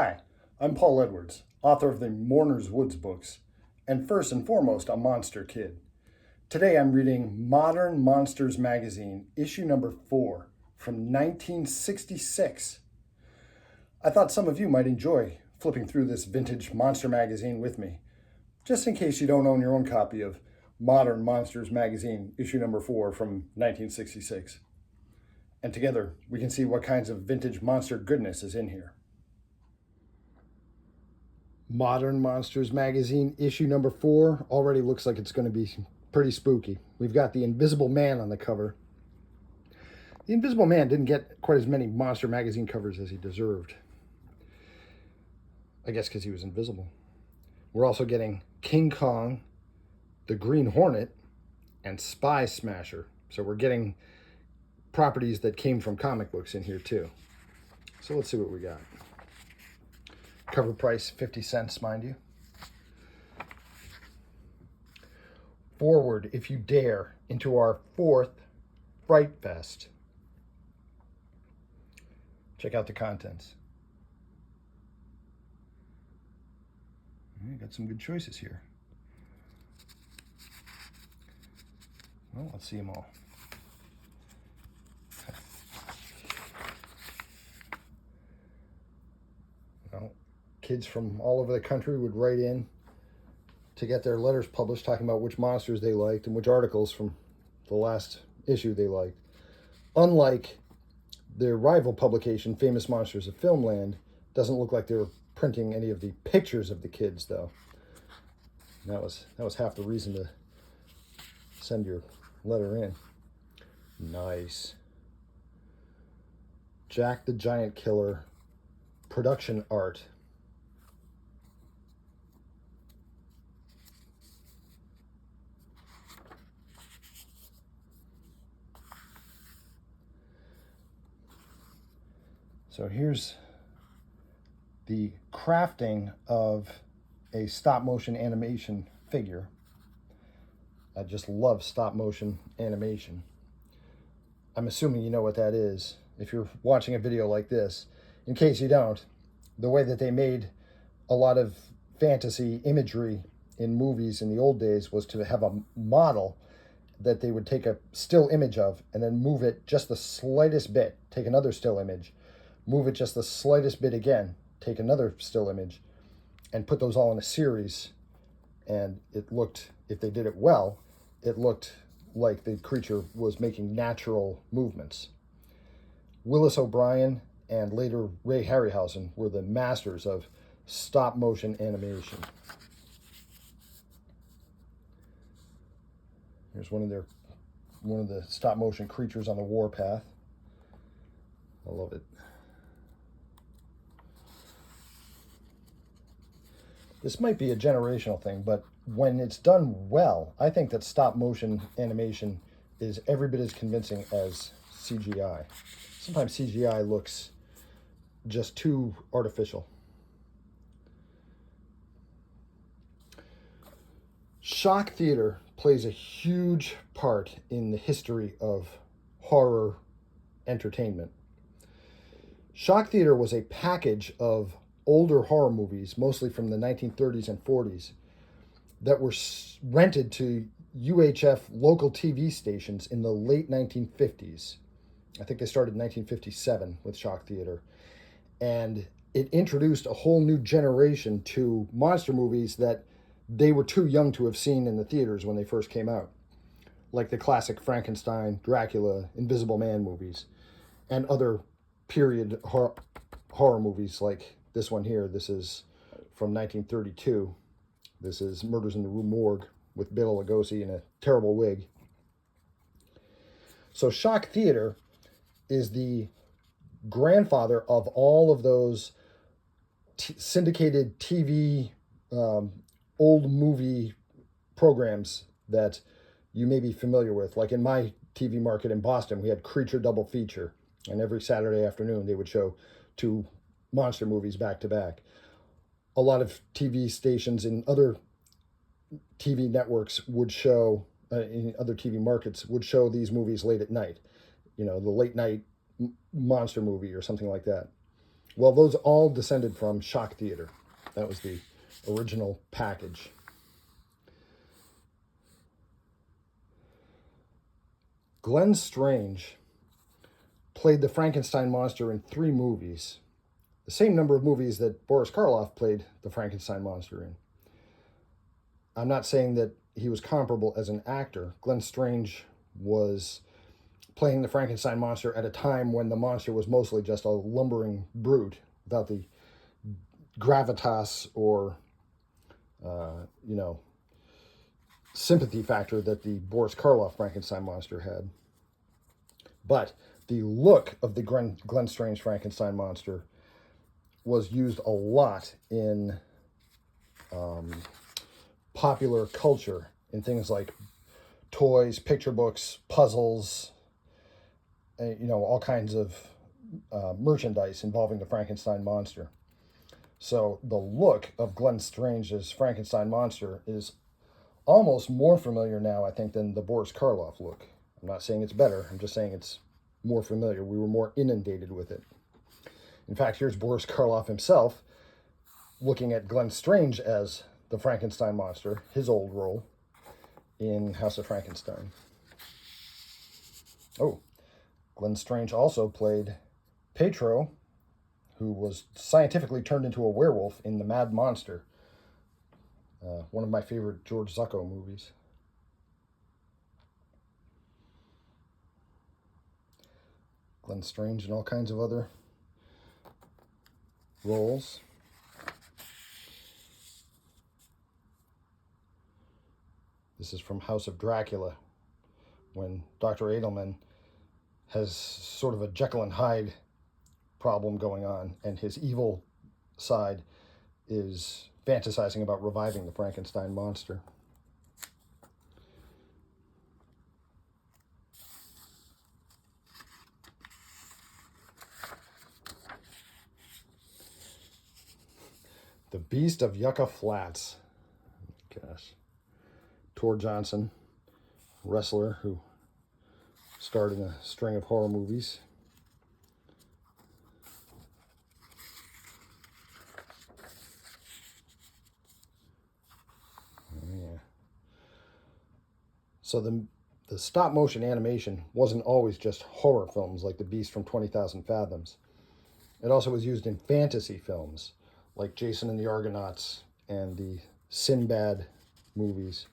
Hi, I'm Paul Edwards, author of the Mourner's Woods books, and first and foremost, a monster kid. Today I'm reading Modern Monsters Magazine, issue number 4, from 1966. I thought some of you might enjoy flipping through this vintage monster magazine with me, just in case you don't own your own copy of Modern Monsters Magazine, issue number 4 from 1966. And together we can see what kinds of vintage monster goodness is in here. Modern Monsters Magazine, issue number 4, already looks like it's going to be pretty spooky. We've got the Invisible Man on the cover. The Invisible Man didn't get quite as many Monster Magazine covers as he deserved. I guess because he was invisible. We're also getting King Kong, the Green Hornet, and Spy Smasher. So we're getting properties that came from comic books in here too. So let's see what we got. Cover price, 50 cents, mind you. Forward, if you dare, into our 4th Fright Fest. Check out the contents. Got some good choices here. Well, let's see them all. Well, kids from all over the country would write in to get their letters published talking about which monsters they liked and which articles from the last issue they liked. Unlike their rival publication, Famous Monsters of Filmland, doesn't look like they were printing any of the pictures of the kids, though. That was half the reason to send your letter in. Nice. Jack the Giant Killer production art. So here's the crafting of a stop motion animation figure. I just love stop motion animation. I'm assuming you know what that is if you're watching a video like this. In case you don't, the way that they made a lot of fantasy imagery in movies in the old days was to have a model that they would take a still image of and then move it just the slightest bit, take another still image, move it just the slightest bit again, take another still image, and put those all in a series. And it looked, if they did it well, it looked like the creature was making natural movements. Willis O'Brien and later Ray Harryhausen were the masters of stop motion animation. Here's one of the stop motion creatures on the warpath. I love it. This might be a generational thing, but when it's done well, I think that stop motion animation is every bit as convincing as CGI. Sometimes CGI looks just too artificial. Shock theater plays a huge part in the history of horror entertainment. Shock theater was a package of older horror movies, mostly from the 1930s and 40s, that were rented to UHF local TV stations in the late 1950s. I think they started in 1957 with Shock Theater. And it introduced a whole new generation to monster movies that they were too young to have seen in the theaters when they first came out. Like the classic Frankenstein, Dracula, Invisible Man movies, and other period horror movies like this one here. This is from 1932. This is Murders in the Rue Morgue with Bela Lugosi in a terrible wig. So Shock Theater is the grandfather of all of those syndicated TV old movie programs that you may be familiar with. Like in my TV market in Boston, we had Creature Double Feature, and every Saturday afternoon they would show 2 monster movies back to back. A lot of TV stations in other TV networks would show, in other TV markets, would show these movies late at night. You know, the late night monster movie or something like that. Well, those all descended from Shock Theater. That was the original package. Glenn Strange played the Frankenstein monster in 3 movies, the same number of movies that Boris Karloff played the Frankenstein monster in. I'm not saying that he was comparable as an actor. Glenn Strange was playing the Frankenstein monster at a time when the monster was mostly just a lumbering brute without the gravitas or, sympathy factor that the Boris Karloff Frankenstein monster had. But the look of the Glenn Strange Frankenstein monster was used a lot in popular culture, in things like toys, picture books, puzzles, all kinds of merchandise involving the Frankenstein monster. So the look of Glenn Strange's Frankenstein monster is almost more familiar now, I think, than the Boris Karloff look. I'm not saying it's better. I'm just saying it's more familiar. We were more inundated with it. In fact, here's Boris Karloff himself looking at Glenn Strange as the Frankenstein monster, his old role in House of Frankenstein. Oh, Glenn Strange also played Petro, who was scientifically turned into a werewolf in The Mad Monster, one of my favorite George Zucco movies. Glenn Strange and all kinds of other roles. This is from House of Dracula, when Dr. Edelman has sort of a Jekyll and Hyde problem going on, and his evil side is fantasizing about reviving the Frankenstein monster. The Beast of Yucca Flats. Gosh. Tor Johnson, wrestler who starred in a string of horror movies. Yeah. So the stop motion animation wasn't always just horror films like The Beast from 20,000 Fathoms. It also was used in fantasy films like Jason and the Argonauts and the Sinbad movies.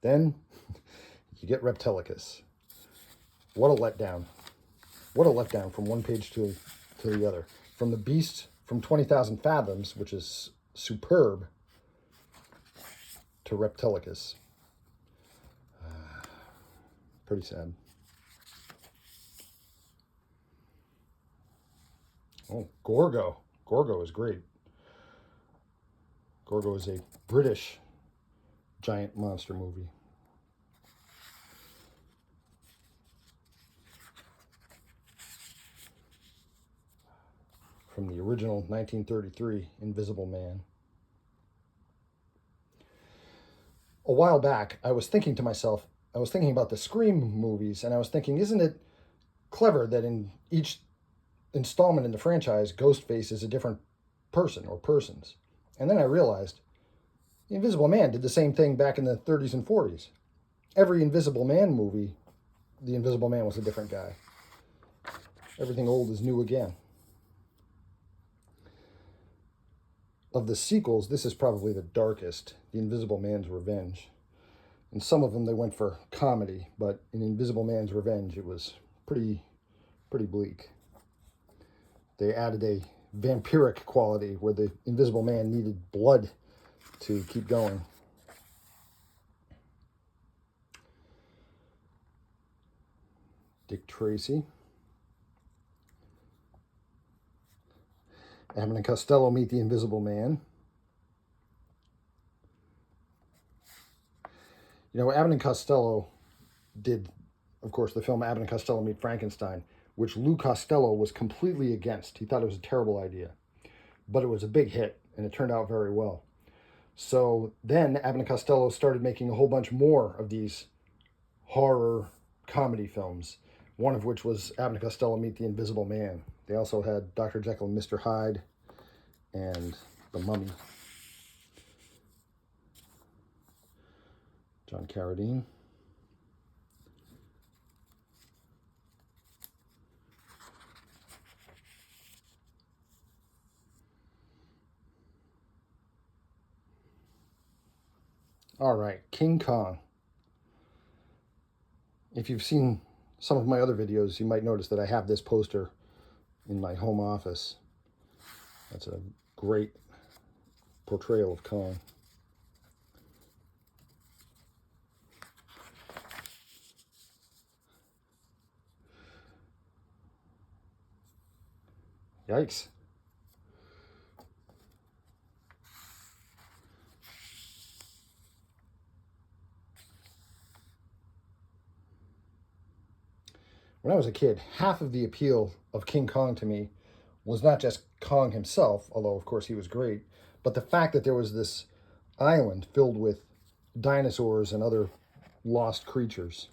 Then you get Reptilicus. What a letdown. What a letdown from one page to the other. From The Beast from 20,000 Fathoms, which is superb, to Reptilicus. Pretty sad. Oh, Gorgo. Gorgo is great. Gorgo is a British giant monster movie. From the original 1933 Invisible Man. A while back, I was thinking to myself, I was thinking about the Scream movies, and I was thinking, isn't it clever that in each installment in the franchise, Ghostface is a different person or persons? And then I realized the Invisible Man did the same thing back in the 30s and 40s. Every Invisible Man movie, the Invisible Man was a different guy. Everything old is new again. Of the sequels, this is probably the darkest, The Invisible Man's Revenge. In some of them, they went for comedy, but in Invisible Man's Revenge, it was pretty bleak. They added a vampiric quality where the Invisible Man needed blood to keep going. Dick Tracy. Abbott and Costello meet the Invisible Man. Abbott and Costello did, of course, the film Abbott and Costello Meet Frankenstein, which Lou Costello was completely against. He thought it was a terrible idea. But it was a big hit, and it turned out very well. So then Abbott and Costello started making a whole bunch more of these horror comedy films, one of which was Abbott and Costello Meet the Invisible Man. They also had Dr. Jekyll and Mr. Hyde and The Mummy. John Carradine. All right, King Kong. If you've seen some of my other videos, you might notice that I have this poster in my home office. That's a great portrayal of Kong. Yikes. When I was a kid, half of the appeal of King Kong to me was not just Kong himself, although of course he was great, but the fact that there was this island filled with dinosaurs and other lost creatures.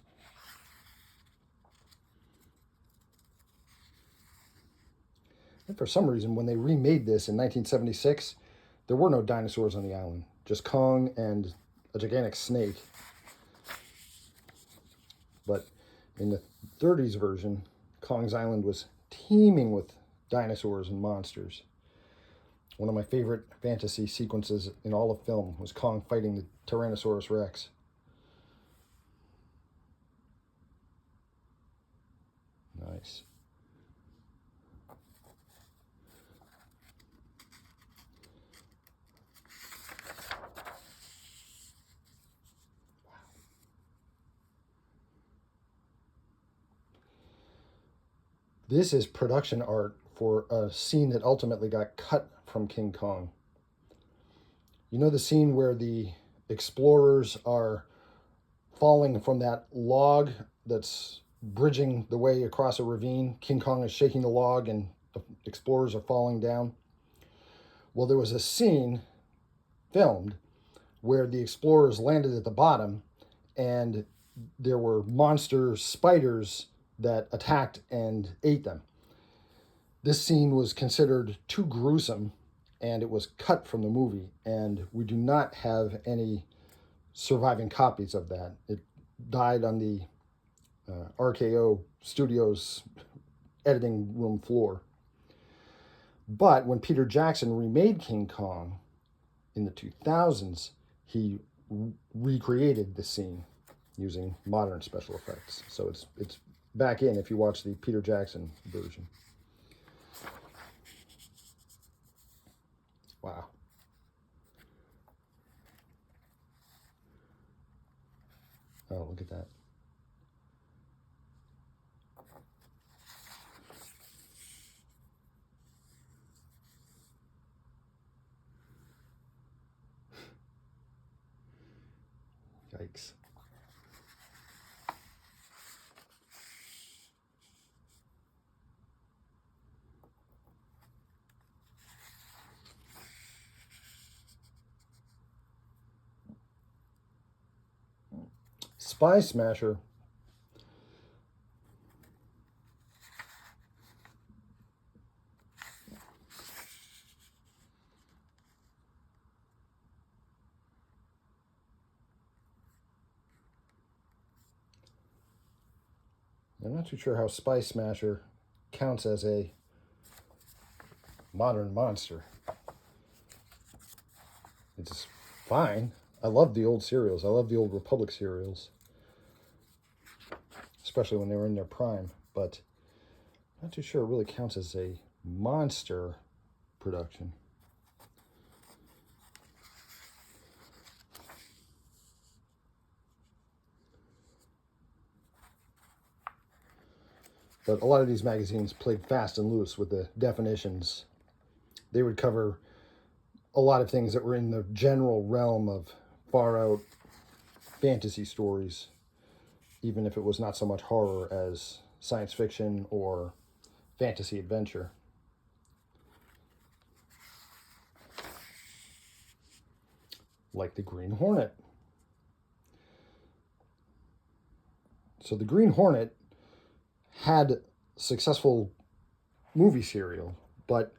And for some reason, when they remade this in 1976, there were no dinosaurs on the island, just Kong and a gigantic snake. But in the 30s version, Kong's Island was teeming with dinosaurs and monsters. One of my favorite fantasy sequences in all of film was Kong fighting the Tyrannosaurus Rex. Nice. This is production art for a scene that ultimately got cut from King Kong. You know the scene where the explorers are falling from that log that's bridging the way across a ravine? King Kong is shaking the log and the explorers are falling down. Well, there was a scene filmed where the explorers landed at the bottom and there were monster spiders that attacked and ate them. This scene was considered too gruesome and it was cut from the movie, and we do not have any surviving copies of that. It died on the RKO Studios editing room floor. But when Peter Jackson remade King Kong in the 2000s, he recreated the scene using modern special effects. So it's back in if you watch the Peter Jackson version. Wow. Oh, look at that. Yikes. Spy Smasher. I'm not too sure how Spy Smasher counts as a modern monster. It's fine. I love the old serials. I love the old Republic serials, especially when they were in their prime, but I'm not too sure it really counts as a monster production. But a lot of these magazines played fast and loose with the definitions. They would cover a lot of things that were in the general realm of far out fantasy stories, even if it was not so much horror as science fiction or fantasy adventure. Like the Green Hornet. So the Green Hornet had successful movie serial, but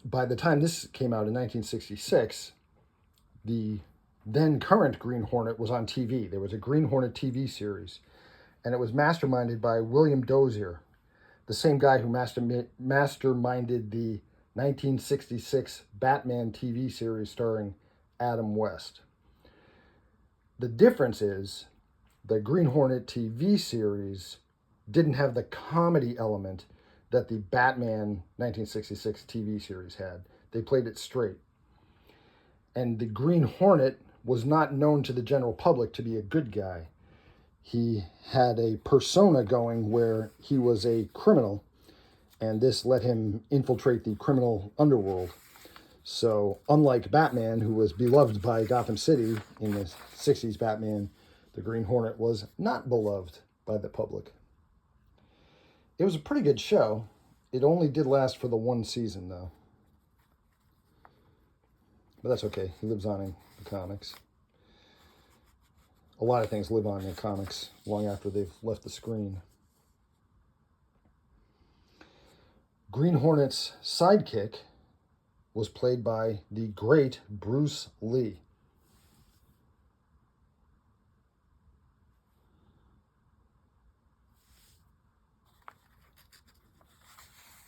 by the time this came out in 1966, the then current Green Hornet was on TV. There was a Green Hornet TV series, and it was masterminded by William Dozier, the same guy who masterminded the 1966 Batman TV series starring Adam West. The difference is the Green Hornet TV series didn't have the comedy element that the Batman 1966 TV series had. They played it straight. And the Green Hornet was not known to the general public to be a good guy. He had a persona going where he was a criminal, and this let him infiltrate the criminal underworld. So unlike Batman, who was beloved by Gotham City in the 60s Batman, the Green Hornet was not beloved by the public. It was a pretty good show. It only did last for the one season, though. But that's okay. He lives on in the comics. A lot of things live on in the comics long after they've left the screen. Green Hornet's sidekick was played by the great Bruce Lee.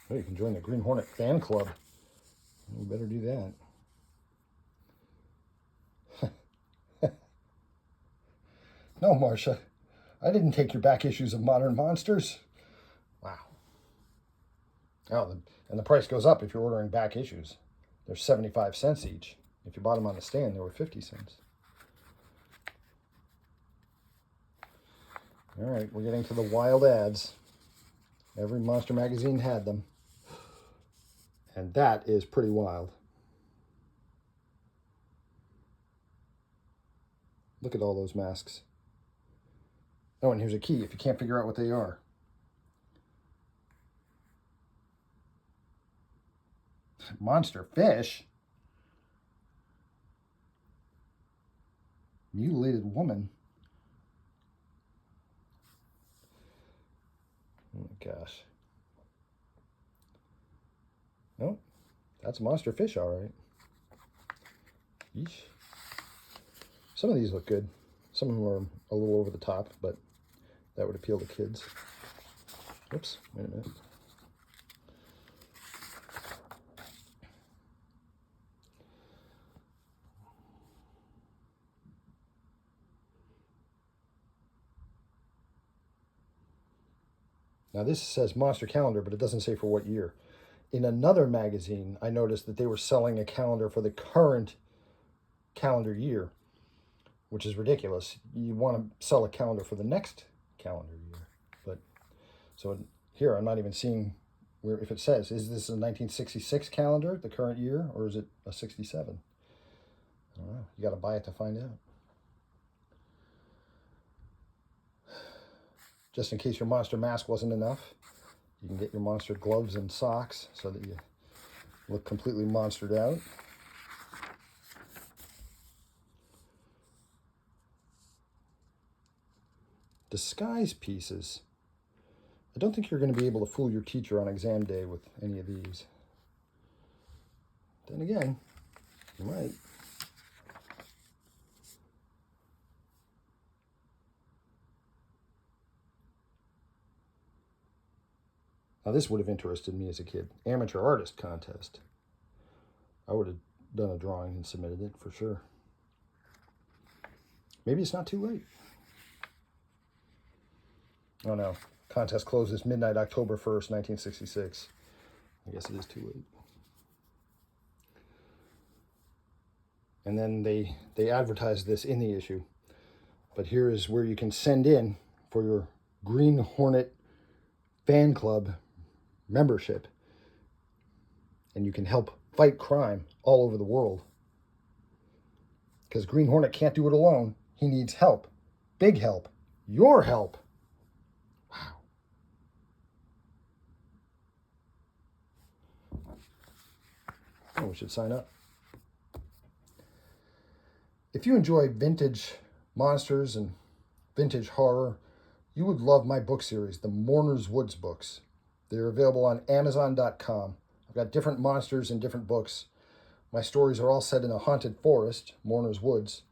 Oh, you can join the Green Hornet fan club. You better do that. No, Marcia, I didn't take your back issues of Modern Monsters. Wow. Oh, and the price goes up if you're ordering back issues. They're 75 cents each. If you bought them on the stand, they were 50 cents. All right, we're getting to the wild ads. Every monster magazine had them. And that is pretty wild. Look at all those masks. Oh, and here's a key if you can't figure out what they are. Monster fish? Mutilated woman? Oh my gosh. No, that's monster fish, all right. Yeesh. Some of these look good. Some of them are a little over the top, but that would appeal to kids. Oops, wait a minute. Now this says Monster Calendar, but it doesn't say for what year. In another magazine, I noticed that they were selling a calendar for the current calendar year, which is ridiculous. You want to sell a calendar for the next calendar year. But so here I'm not even seeing where, if it says, is this a 1966 calendar, the current year, or is it a 67? I don't know. You got to buy it to find out. Just in case your monster mask wasn't enough, you can get your monster gloves and socks so that you look completely monstered out. Disguise pieces. I don't think you're going to be able to fool your teacher on exam day with any of these. Then again, you might. Now this would have interested me as a kid. Amateur artist contest. I would have done a drawing and submitted it for sure. Maybe it's not too late. Oh no, contest closes midnight October 1st, 1966. I guess it is too late. And then they advertised this in the issue. But here is where you can send in for your Green Hornet fan club membership. And you can help fight crime all over the world. Because Green Hornet can't do it alone. He needs help. Big help. Your help. Wow. Oh, we should sign up. If you enjoy vintage monsters and vintage horror, You would love my book series, the Mourner's Woods books. They're available on Amazon.com. I've got different monsters in different books. My stories are all set in a haunted forest, Mourner's Woods.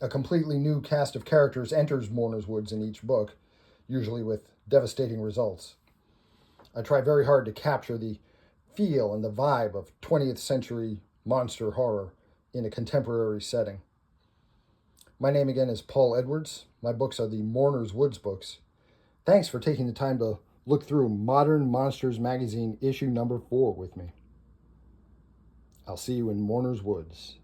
A completely new cast of characters enters Mourner's Woods in each book, usually with devastating results. I try very hard to capture the feel and the vibe of 20th century monster horror in a contemporary setting. My name again is Paul Edwards. My books are the Mourner's Woods books. Thanks for taking the time to look through Modern Monsters Magazine issue number 4 with me. I'll see you in Mourner's Woods.